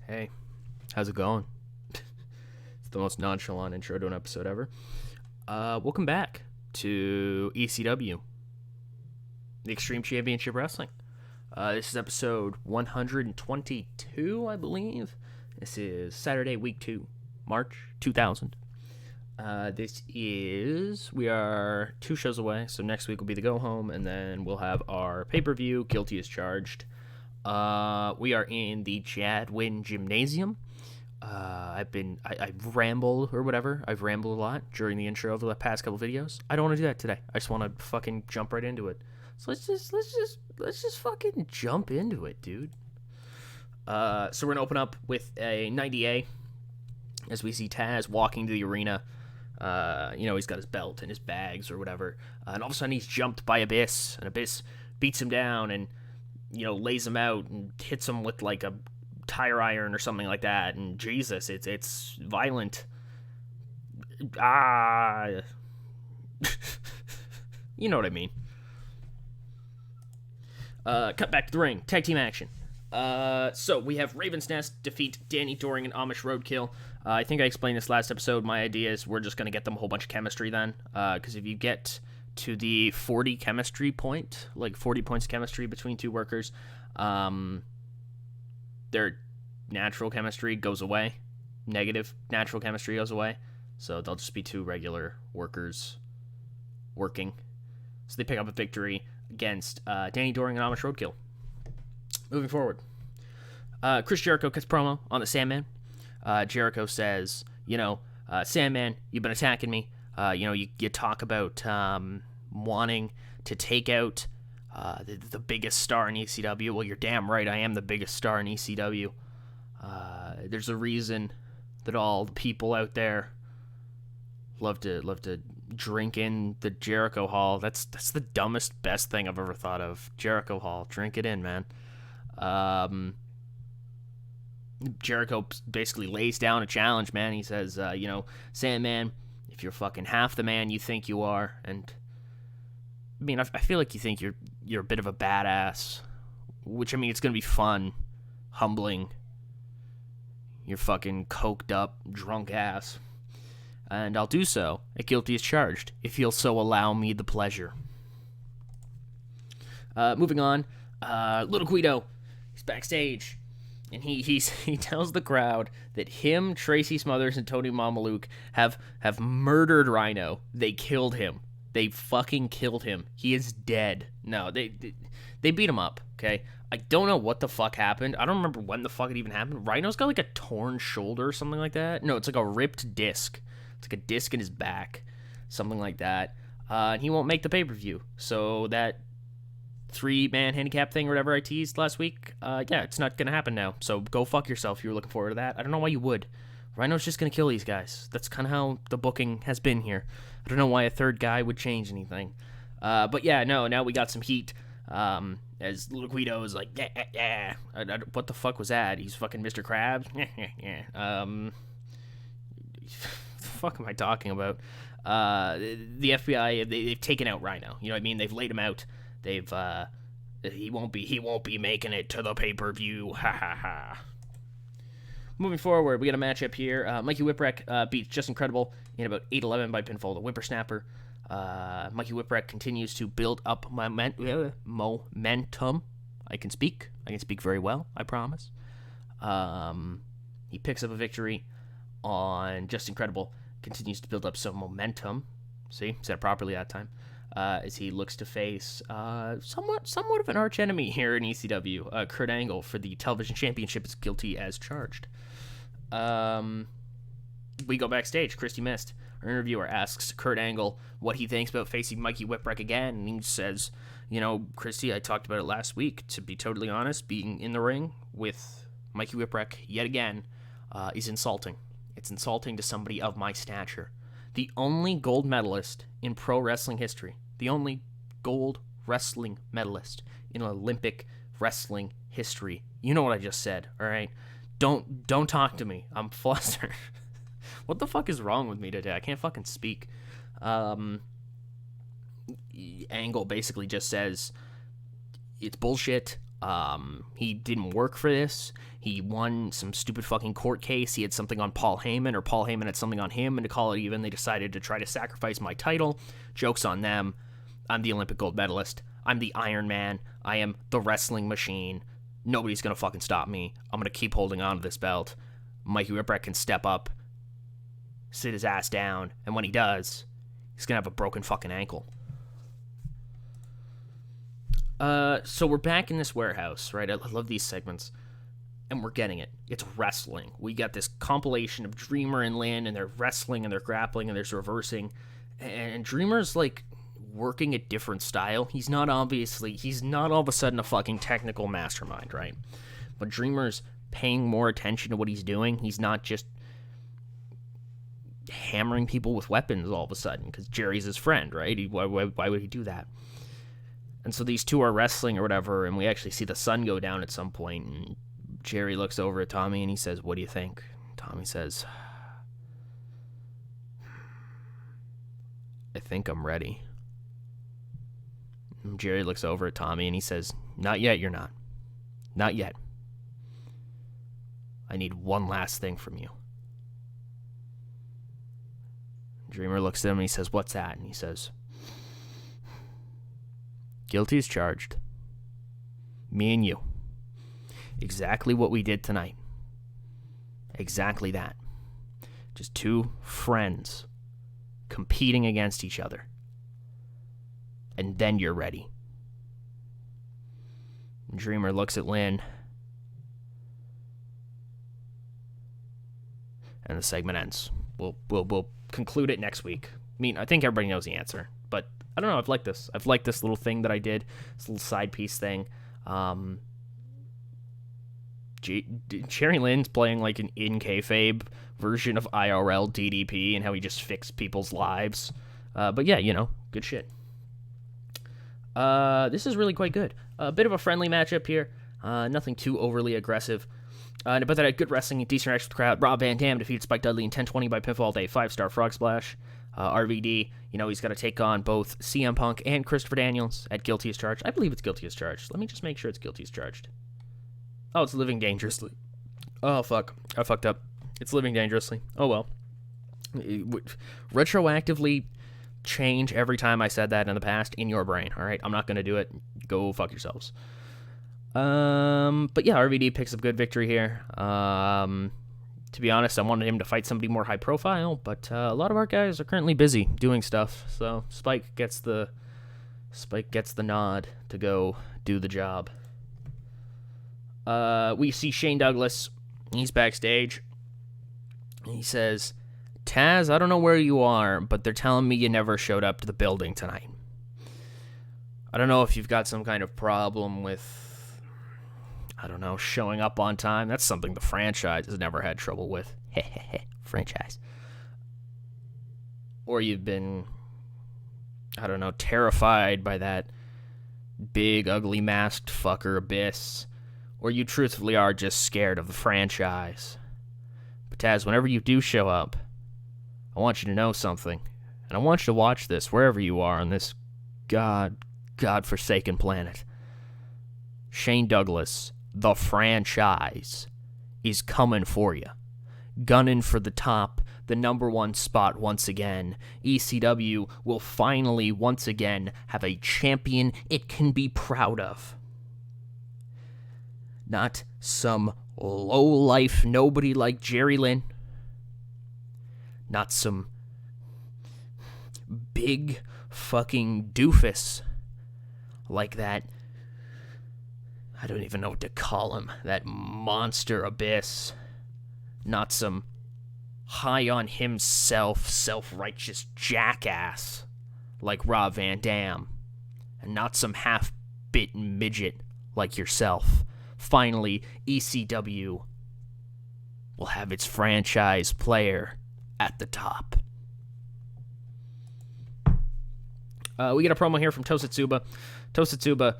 Hey, how's it going? It's the most nonchalant intro to an episode ever. Welcome back to ECW, the Extreme Championship Wrestling. This is episode 122, I believe. This is Saturday, week 2, March 2000. We are 2 shows away, so next week will be the go home, and then we'll have our pay-per-view, Guilty as Charged. We are in the Jadwin Gymnasium. I've rambled or whatever. I've rambled a lot during the intro of the past couple videos. I don't want to do that today. I just want to fucking jump right into it. So let's just fucking jump into it, dude. So we're gonna open up with a 90A as we see Taz walking to the arena. He's got his belt and his bags or whatever, and all of a sudden he's jumped by Abyss, and Abyss beats him down and lays him out and hits him with like a tire iron or something like that. And Jesus, it's violent. You know what I mean. Cut back to the ring. Tag team action. So we have Raven's Nest defeat Danny Doring and Amish Roadkill. I think I explained this last episode. My idea is we're just going to get them a whole bunch of chemistry then. Because if you get to the 40 chemistry point, like 40 points of chemistry between two workers, their natural chemistry goes away. Negative natural chemistry goes away. So they'll just be two regular workers working. So they pick up a victory against Danny Doring and Amish Roadkill. Moving forward, Chris Jericho cuts promo on the Sandman. Jericho says, Sandman, you've been attacking me. You talk about wanting to take out the biggest star in ECW. Well, you're damn right, I am the biggest star in ECW. There's a reason that all the people out there love to drink in the Jericho Hall. That's the dumbest, best thing I've ever thought of. Jericho Hall, drink it in, man. Jericho basically lays down a challenge, man. He says, Sandman, if you're fucking half the man you think you are, and I mean, I feel like you think you're a bit of a badass, which, I mean, it's gonna be fun, humbling your fucking coked up, drunk ass, and I'll do so at Guilty as Charged, if you'll so allow me the pleasure. Moving on, little Guido, he's backstage, and he tells the crowd that him, Tracy Smothers, and Tony Mamaluke have murdered Rhino. They killed him. They fucking killed him. He is dead. No, they beat him up, okay? I don't know what the fuck happened. I don't remember when the fuck it even happened. Rhino's got like a torn shoulder or something like that. No, it's like a ripped disc. It's like a disc in his back. Something like that. And he won't make the pay-per-view. So that 3-man handicap thing or whatever I teased last week, it's not going to happen now. So go fuck yourself if you were looking forward to that. I don't know why you would. Rhino's just going to kill these guys. That's kind of how the booking has been here. I don't know why a third guy would change anything. But yeah, no, now we got some heat. As little Guido is like, yeah. What the fuck was that? He's fucking Mr. Krabs? The fuck am I talking about? The FBI, they've taken out Rhino. You know what I mean? They've laid him out. He won't be making it to the pay-per-view. Ha ha ha. Moving forward, we got a matchup here. Mikey Whipwreck beats Just Incredible in about 8-11 by pinfall to Whippersnapper. Mikey Whipwreck continues to build up momentum. I can speak very well, I promise. He picks up a victory on Just Incredible, continues to build up some momentum. See, said it properly that time. As he looks to face somewhat of an arch enemy here in ECW, Kurt Angle, for the television championship is Guilty as Charged. We go backstage. Christy Mist, our interviewer, asks Kurt Angle what he thinks about facing Mikey Whipwreck again, and he says, Christy, I talked about it last week. To be totally honest, being in the ring with Mikey Whipwreck yet again is insulting. It's insulting to somebody of my stature. The only gold medalist in pro wrestling history. The only gold wrestling medalist in Olympic wrestling history. You know what I just said, all right? Don't talk to me. I'm flustered. What the fuck is wrong with me today? I can't fucking speak. Angle basically just says, it's bullshit. He didn't work for this. He won some stupid fucking court case. He had something on Paul Heyman, or Paul Heyman had something on him, and to call it even, they decided to try to sacrifice my title. Joke's on them. I'm the Olympic gold medalist. I'm the Iron Man. I am the wrestling machine. Nobody's gonna fucking stop me. I'm gonna keep holding on to this belt. Mikey Whipwreck can step up, sit his ass down, and when he does, he's gonna have a broken fucking ankle. So we're back in this warehouse, right? I love these segments. And we're getting it. It's wrestling. We got this compilation of Dreamer and Lynn, and they're wrestling, and they're grappling, and there's reversing. And Dreamer's, like, working a different style. He's not all of a sudden a fucking technical mastermind, right? But Dreamer's paying more attention to what he's doing. He's not just hammering people with weapons all of a sudden, because Jerry's his friend, right? Why would he do that? And so these two are wrestling or whatever, and we actually see the sun go down at some point, and Jerry looks over at Tommy and he says, "What do you think?" Tommy says, "I think I'm ready." And Jerry looks over at Tommy and he says, "Not yet, you're not. Not yet. I need one last thing from you." Dreamer looks at him and he says, "What's that?" And he says, "Guilty as charged. Me and you. Exactly what we did tonight. Exactly that. Just two friends competing against each other. And then you're ready." Dreamer looks at Lynn, and the segment ends. We'll conclude it next week. I mean, I think everybody knows the answer, but I don't know. I've liked this. I've liked this little thing that I did, this little side piece thing. Jerry Lynn's playing like an in kayfabe version of IRL DDP and how he just fixed people's lives. But yeah, good shit. This is really quite good. A bit of a friendly matchup here. Nothing too overly aggressive. But that had good wrestling, decent action with the crowd. Rob Van Dam defeated Spike Dudley in 10-20 by pinfall day, 5-star frog splash. RVD, he's got to take on both CM Punk and Christopher Daniels at Guilty as Charged. I believe it's Guilty as Charged. Let me just make sure it's Guilty as Charged. Oh, it's Living Dangerously. Oh, fuck. I fucked up. It's Living Dangerously. Oh, well. Retroactively change every time I said that in the past in your brain, all right? I'm not going to do it. Go fuck yourselves. But yeah, RVD picks up good victory here. To be honest, I wanted him to fight somebody more high profile, but a lot of our guys are currently busy doing stuff, so Spike gets the nod to go do the job. We see Shane Douglas. He's backstage. He says, "Taz, I don't know where you are, but they're telling me you never showed up to the building tonight. I don't know if you've got some kind of problem with, showing up on time. That's something the franchise has never had trouble with." Franchise. Or you've been, terrified by that big, ugly, masked fucker Abyss. Or you truthfully are just scared of the franchise. But Taz, whenever you do show up, I want you to know something. And I want you to watch this wherever you are on this God-forsaken planet. Shane Douglas, the franchise, is coming for you. Gunning for the top, the number one spot once again. ECW will finally once again have a champion it can be proud of. Not some low-life nobody like Jerry Lynn. Not some big fucking doofus like that. I don't even know what to call him. That monster Abyss. Not some high on himself, self-righteous jackass like Rob Van Dam. And not some half-bitten midget like yourself. Finally, ECW will have its franchise player at the top. We get a promo here from Tosa Suba. Tosa Suba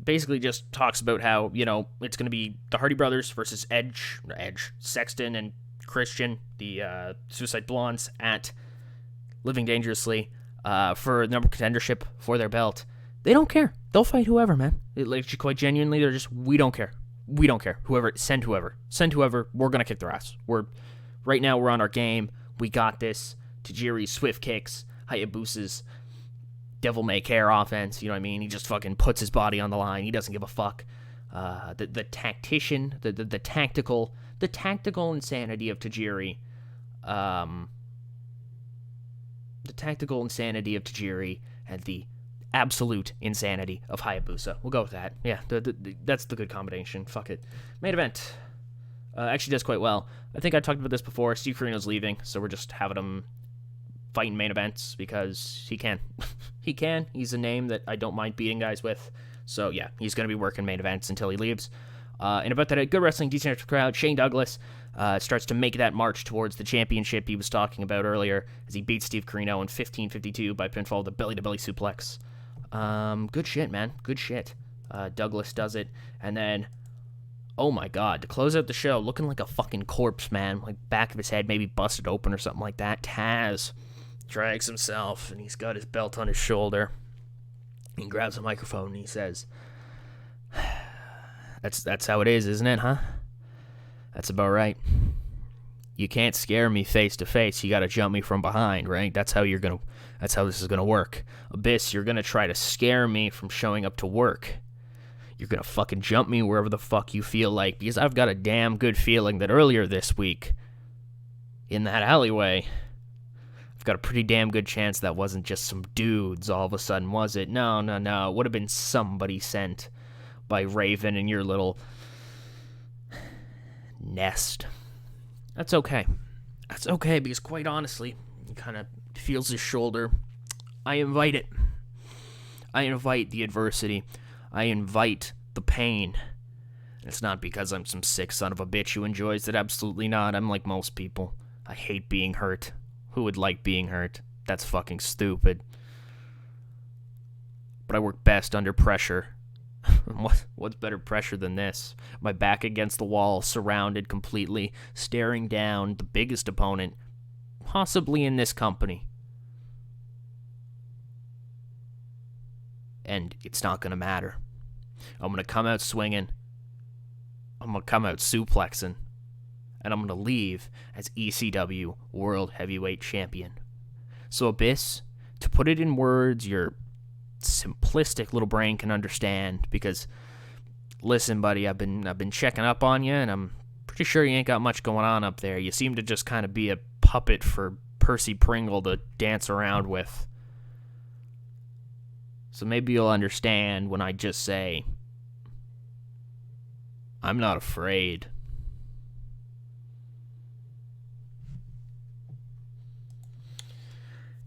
basically just talks about how, it's going to be the Hardy Brothers versus Edge, Sexton, and Christian, the Suicide Blondes, at Living Dangerously for the number contendership for their belt. They don't care. They'll fight whoever, man. Quite genuinely, they're just, we don't care. We don't care. Send whoever. We're going to kick their ass. Right now, we're on our game. We got this. Tajiri's swift kicks, Hayabusa's devil may care offense. You know what I mean? He just fucking puts his body on the line. He doesn't give a fuck. The tactician, the tactical insanity of Tajiri. The tactical insanity of Tajiri and the absolute insanity of Hayabusa. We'll go with that. Yeah, that's the good combination. Fuck it. Main event. Actually does quite well. I think I talked about this before. Steve Corino's leaving, so we're just having him fight in main events because he can. He can. He's a name that I don't mind beating guys with. So, yeah, he's going to be working main events until he leaves. And about that, good wrestling, decent crowd. Shane Douglas starts to make that march towards the championship he was talking about earlier as he beats Steve Corino in 15:52 by pinfall with a belly-to-belly suplex. Good shit, man. Good shit. Douglas does it. And then, oh my god, to close out the show, looking like a fucking corpse, man. Like, back of his head maybe busted open or something like that. Taz drags himself, and he's got his belt on his shoulder. He grabs a microphone, and he says, That's how it is, isn't it, huh? That's about right. You can't scare me face to face. You gotta jump me from behind, right? That's how this is gonna work. Abyss, you're gonna try to scare me from showing up to work. You're gonna fucking jump me wherever the fuck you feel like, because I've got a damn good feeling that earlier this week, in that alleyway, I've got a pretty damn good chance that wasn't just some dudes all of a sudden, was it? No. It would have been somebody sent by Raven in your little nest. That's okay. That's okay, because quite honestly, he kind of feels his shoulder. I invite it. I invite the adversity. I invite the pain. It's not because I'm some sick son of a bitch who enjoys it. Absolutely not. I'm like most people. I hate being hurt. Who would like being hurt? That's fucking stupid. But I work best under pressure. What's better pressure than this? My back against the wall, surrounded completely, staring down the biggest opponent, possibly in this company. And it's not going to matter. I'm going to come out swinging. I'm going to come out suplexing. And I'm going to leave as ECW World Heavyweight Champion. So, Abyss, to put it in words your simplistic little brain can understand, because, listen, buddy, I've been checking up on you, and I'm pretty sure you ain't got much going on up there. You seem to just kind of be a puppet for Percy Pringle to dance around with. So maybe you'll understand when I just say, I'm not afraid.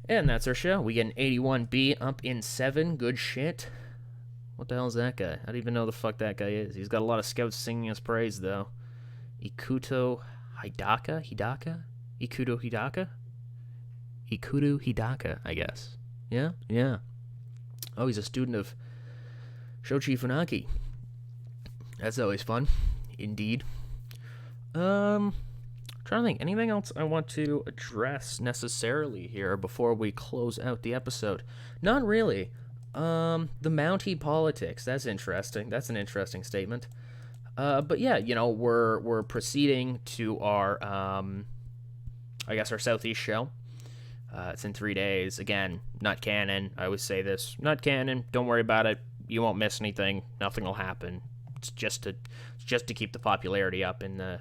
And that's our show. We get an 81B up in 7. Good shit. What the hell is that guy? I don't even know the fuck that guy is. He's got a lot of scouts singing his praise, though. Ikuto Hidaka? Ikuto Hidaka, I guess. Yeah. Oh, he's a student of Shoichi Funaki. That's always fun. Indeed. Trying to think, anything else I want to address necessarily here before we close out the episode? Not really. The Mountie politics, that's interesting. That's an interesting statement. But yeah, we're proceeding to our, our Southeast show. It's in 3 days. Again, not canon. I always say this. Not canon. Don't worry about it. You won't miss anything. Nothing will happen. It's just to keep the popularity up in the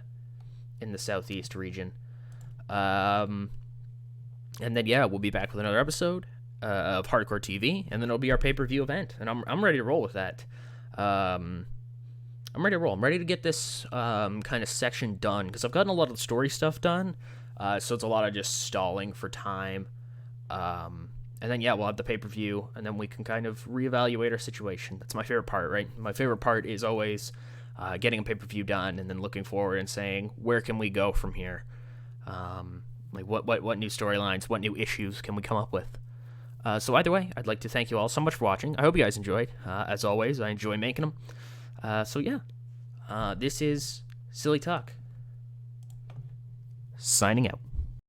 Southeast region. And then, yeah, we'll be back with another episode of Hardcore TV, and then it'll be our pay-per-view event, and I'm ready to roll with that. I'm ready to roll. I'm ready to get this kind of section done, because I've gotten a lot of the story stuff done, so it's a lot of just stalling for time. And then, yeah, we'll have the pay-per-view, and then we can kind of reevaluate our situation. That's my favorite part, right? My favorite part is always getting a pay-per-view done and then looking forward and saying, where can we go from here? What new storylines, what new issues can we come up with? So either way, I'd like to thank you all so much for watching. I hope you guys enjoyed. As always, I enjoy making them. So yeah, this is Silly Talk. Signing out.